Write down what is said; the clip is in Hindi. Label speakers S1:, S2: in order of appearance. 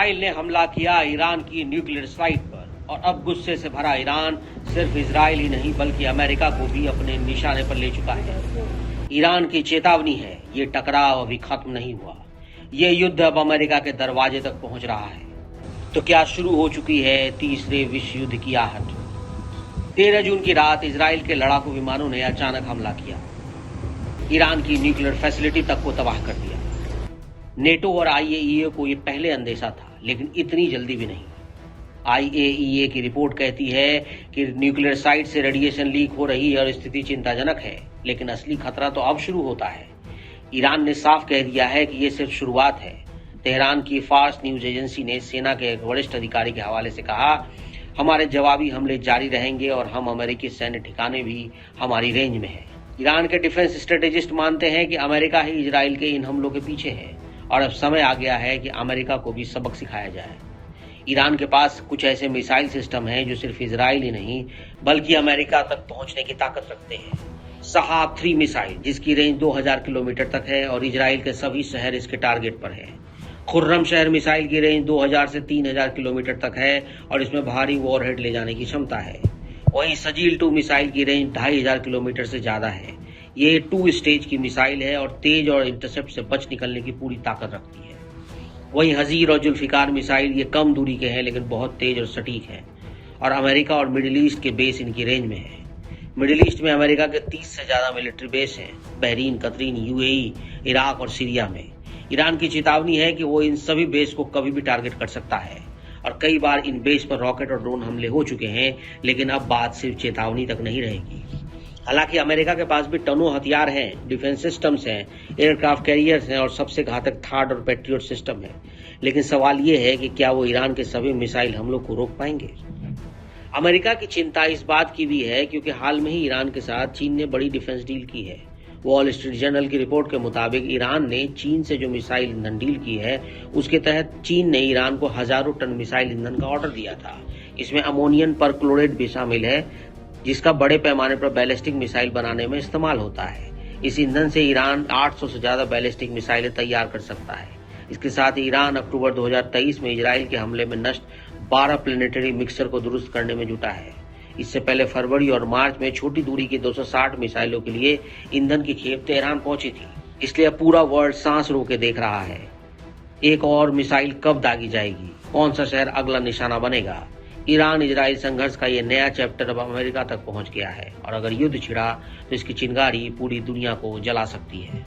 S1: इजराइल ने हमला किया ईरान की न्यूक्लियर साइट पर और अब गुस्से से भरा ईरान सिर्फ इजराइल ही नहीं बल्कि अमेरिका को भी अपने निशाने पर ले चुका है। ईरान की चेतावनी है, ये टकराव अभी खत्म नहीं हुआ, ये युद्ध अब अमेरिका के दरवाजे तक पहुंच रहा है। तो क्या शुरू हो चुकी है तीसरे विश्व युद्ध की आहट। 13 जून की रात इजराइल के लड़ाकू विमानों ने अचानक हमला किया, ईरान की न्यूक्लियर फैसिलिटी तक को तबाह कर दिया। नेटो और आईएईए को ये पहले अंदेशा था, लेकिन इतनी जल्दी भी नहीं। आईएईए की रिपोर्ट कहती है कि न्यूक्लियर साइट से रेडिएशन लीक हो रही है और स्थिति चिंताजनक है, लेकिन असली खतरा तो अब शुरू होता है। ईरान ने साफ कह दिया है कि ये सिर्फ शुरुआत है। तेहरान की फार्स न्यूज एजेंसी ने सेना के एक वरिष्ठ अधिकारी के हवाले से कहा, हमारे जवाबी हमले जारी रहेंगे और हम अमेरिकी सैन्य ठिकाने भी हमारी रेंज में है। ईरान के डिफेंस स्ट्रेटेजिस्ट मानते हैं कि अमेरिका ही इजराइल के इन हमलों के पीछे है और अब समय आ गया है कि अमेरिका को भी सबक सिखाया जाए। ईरान के पास कुछ ऐसे मिसाइल सिस्टम हैं जो सिर्फ इजराइल ही नहीं बल्कि अमेरिका तक पहुंचने की ताकत रखते हैं। सहाब-3 मिसाइल जिसकी रेंज 2000 किलोमीटर तक है और इजराइल के सभी शहर इसके टारगेट पर हैं। खुर्रम शहर मिसाइल की रेंज 2000 से 3000 किलोमीटर तक है और इसमें भारी वॉरहेड ले जाने की क्षमता है। वहीं सजील-2 मिसाइल की रेंज 2500 किलोमीटर से ज्यादा है। ये 2 स्टेज की मिसाइल है और तेज और इंटरसेप्ट से बच निकलने की पूरी ताकत रखती है। वहीं हजीर और जुल्फिकार मिसाइल ये कम दूरी के हैं लेकिन बहुत तेज और सटीक हैं और अमेरिका और मिडिल ईस्ट के बेस इनकी रेंज में है। मिडिल ईस्ट में अमेरिका के 30 से ज्यादा मिलिट्री बेस हैं, बहरीन, कतरीन, यूएई, इराक और सीरिया में। ईरान की चेतावनी है कि वो इन सभी बेस को कभी भी टारगेट कर सकता है और कई बार इन बेस पर रॉकेट और ड्रोन हमले हो चुके हैं, लेकिन अब बात सिर्फ चेतावनी तक नहीं रहेगी। हालांकि अमेरिका के पास भी टनों हथियार हैं, डिफेंस सिस्टम्स हैं, एयरक्राफ्ट कैरियर्स हैं और सबसे घातक थार्ड और पैट्रियट सिस्टम है, लेकिन सवाल ये है कि क्या वो ईरान के सभी मिसाइल हमलों को रोक पाएंगे। अमेरिका की चिंता इस बात की भी है क्योंकि हाल में ही ईरान के साथ चीन ने बड़ी डिफेंस डील की है। वॉल स्ट्रीट जर्नल की रिपोर्ट के मुताबिक ईरान ने चीन से जो मिसाइल ईंधन डील की है उसके तहत चीन ने ईरान को हजारों टन मिसाइल ईंधन का ऑर्डर दिया था। इसमें अमोनियम परक्लोरेट भी शामिल है जिसका बड़े पैमाने पर बैलिस्टिक मिसाइल बनाने में इस्तेमाल होता है। इस ईंधन से ईरान 800 से ज्यादा बैलिस्टिक मिसाइलें तैयार कर सकता है। इसके साथ ही ईरान अक्टूबर 2023 में इजराइल के हमले में नष्ट 12 प्लेनेटरी मिक्सर को दुरुस्त करने में जुटा है। इससे पहले फरवरी और मार्च में छोटी दूरी की 260 मिसाइलों के लिए ईंधन की खेप तेहरान पहुंची थी। इसलिए अब पूरा वर्ल्ड सांस रोके देख रहा है एक और मिसाइल कब दागी जाएगी, कौन सा शहर अगला निशाना बनेगा। ईरान इजराइल संघर्ष का ये नया चैप्टर अब अमेरिका तक पहुंच गया है और अगर युद्ध छिड़ा तो इसकी चिंगारी पूरी दुनिया को जला सकती है।